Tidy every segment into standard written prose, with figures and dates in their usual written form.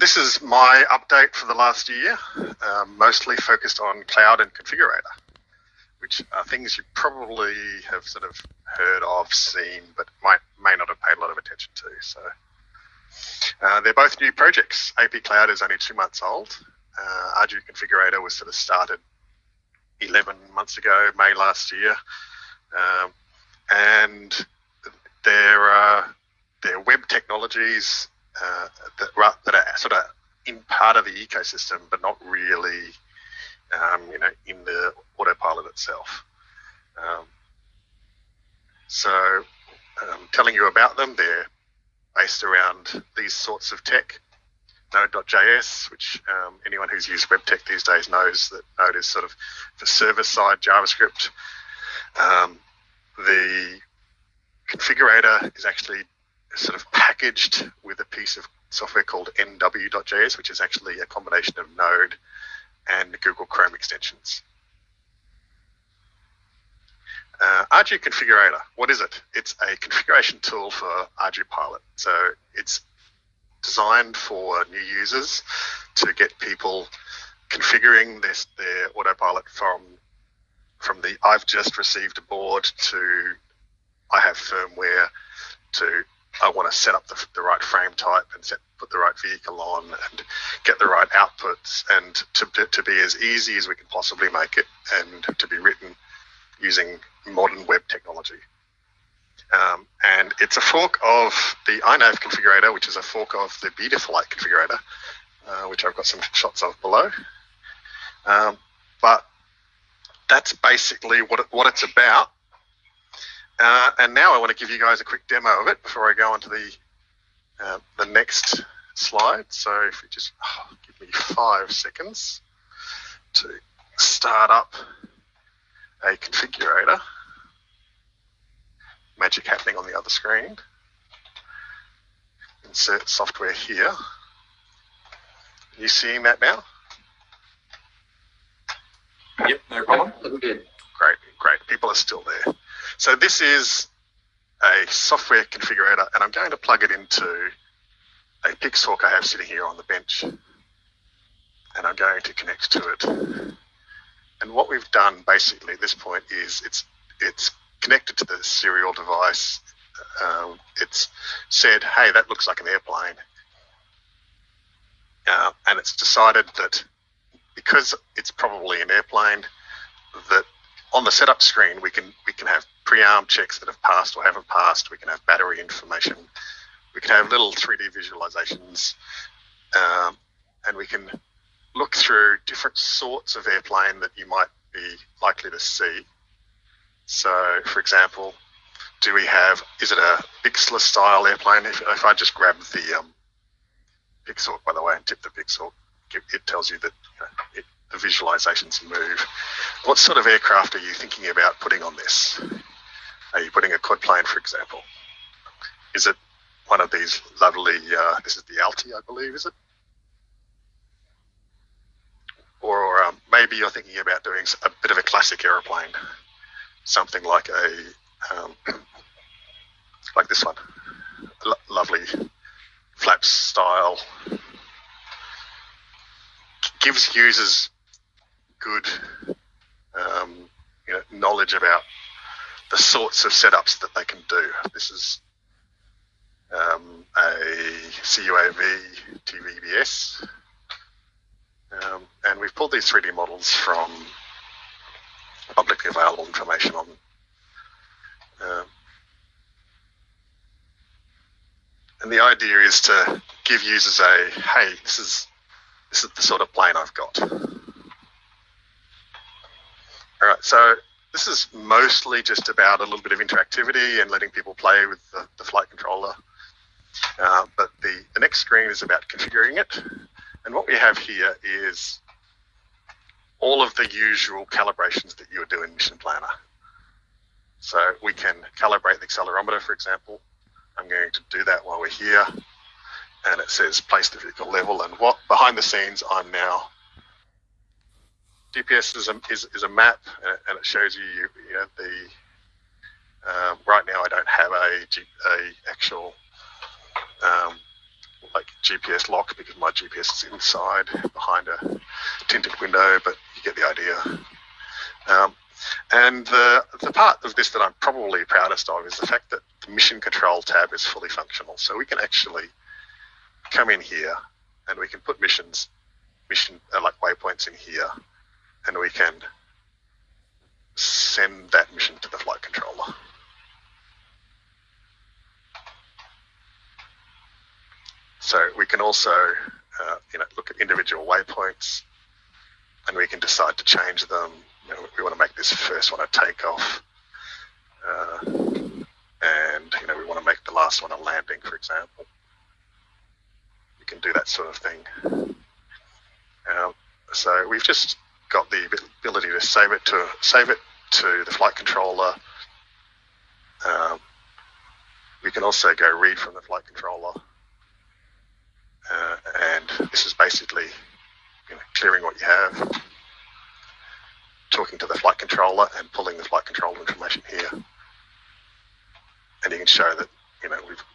This is my update for the last year, mostly focused on cloud and configurator, which are things you probably have sort of heard of, seen, but may not have paid a lot of attention to. So they're both new projects. AP Cloud is only 2 months old. Ardu Configurator was sort of started 11 months ago, May last year, and they're web technologies that are sort of in part of the ecosystem, but not really, in the Autopilot itself. Telling you about them, they're based around these sorts of tech. Node.js, which anyone who's used web tech these days knows that Node is sort of for server-side JavaScript. The configurator is actually sort of packaged with a piece of software called nw.js, which is actually a combination of Node and Google Chrome extensions. Ardu Configurator, what is it? It's a configuration tool for Ardupilot. So it's designed for new users to get people configuring their Autopilot from the I've just received a board to I have firmware to I want to set up the right frame type and put the right vehicle on and get the right outputs, and to be as easy as we can possibly make it, and to be written using modern web technology. And it's a fork of the INAV configurator, which is a fork of the Betaflight configurator, which I've got some shots of below. But that's basically what it's about. And now I want to give you guys a quick demo of it before I go on to the next slide. So if you just give me 5 seconds to start up a configurator. Magic happening on the other screen. Insert software here. You seeing that now? Yep, no problem. Looking good. Great. People are still there. So this is a software configurator, and I'm going to plug it into a Pixhawk I have sitting here on the bench, and I'm going to connect to it. And what we've done basically at this point is it's connected to the serial device. It's said, hey, that looks like an airplane. And it's decided that because it's probably an airplane, that on the setup screen we can have pre-arm checks that have passed or haven't passed. We can have battery information. We can have little 3D visualizations, and we can look through different sorts of airplane that you might be likely to see. So, for example, is it a Bixler style airplane? If I just grab the Pixhawk, by the way, and tip the Pixhawk, it tells you that the visualizations move. What sort of aircraft are you thinking about putting on this? Are you putting a quad plane, for example? Is it one of these lovely, this is the Alti, I believe, is it? Or maybe you're thinking about doing a bit of a classic aeroplane, something like like this one, lovely flaps style. Gives users good knowledge about the sorts of setups that they can do. This is a CUAV TVBS. And we've pulled these 3D models from publicly available information on and the idea is to give users hey, this is the sort of plane I've got. All right, so this is mostly just about a little bit of interactivity and letting people play with the flight controller. But the next screen is about configuring it. And what we have here is all of the usual calibrations that you would do in Mission Planner. So we can calibrate the accelerometer, for example. I'm going to do that while we're here. And it says place the vehicle level, and what behind the scenes I'm now. GPS is a map, and it shows you right now I don't have a actual GPS lock because my GPS is inside behind a tinted window, but you get the idea. And the part of this that I'm probably proudest of is the fact that the mission control tab is fully functional. So we can actually come in here and we can put mission like waypoints in here, and we can send that mission to the flight controller. So we can also look at individual waypoints, and we can decide to change them. We want to make this first one a takeoff, and we want to make the last one a landing, for example. You can do that sort of thing. So we've just got the ability to save it to the flight controller. We can also go read from the flight controller, and this is basically clearing what you have, talking to the flight controller and pulling the flight controller information here. And you can show that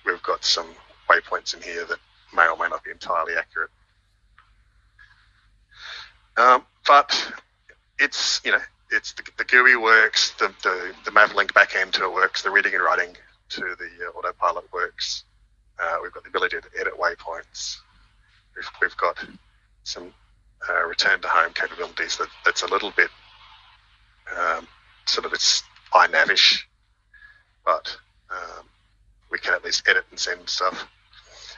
we've got some waypoints in here that may or may not be entirely accurate. But it's the GUI works, the Mavlink backend to it works, the reading and writing to the Autopilot works. We've got the ability to edit waypoints. We've got some return to home capabilities that's a little bit it's INAV-ish, but we can at least edit and send stuff.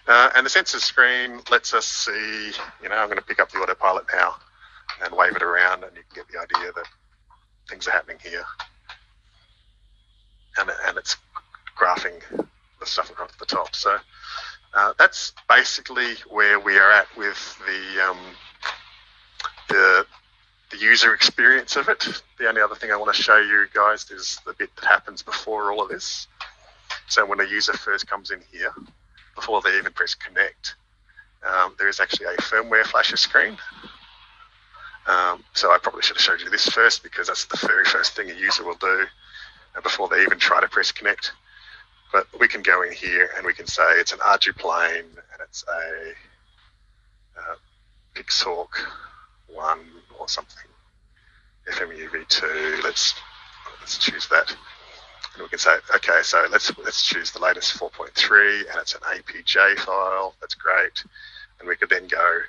And the sensor screen lets us see, I'm going to pick up the Autopilot now and wave it around, and you can get the idea that things are happening here. And it's graphing the stuff across the top. So that's basically where we are at with the user experience of it. The only other thing I want to show you guys is the bit that happens before all of this. So when a user first comes in here, before they even press connect, there is actually a firmware flasher screen. So I probably should have showed you this first, because that's the very first thing a user will do before they even try to press connect. But we can go in here and we can say it's an Ardu plane and it's a Pixhawk 1 or something, FMU V2. Let's choose that. And we can say, okay, so let's choose the latest 4.3, and it's an APJ file. That's great. And we could then go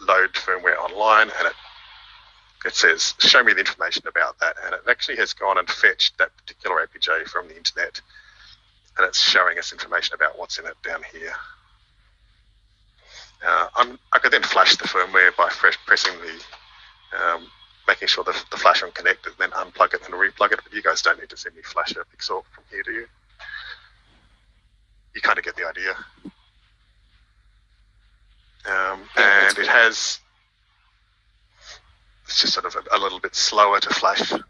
load firmware online, and it says, show me the information about that. And it actually has gone and fetched that particular APJ from the internet, and it's showing us information about what's in it down here. I could then flash the firmware by pressing the making sure the flash on connect, and then unplug it and replug it. But you guys don't need to see me flash a Pixel from here, do you? You kind of get the idea. And it's just sort of a little bit slower to flash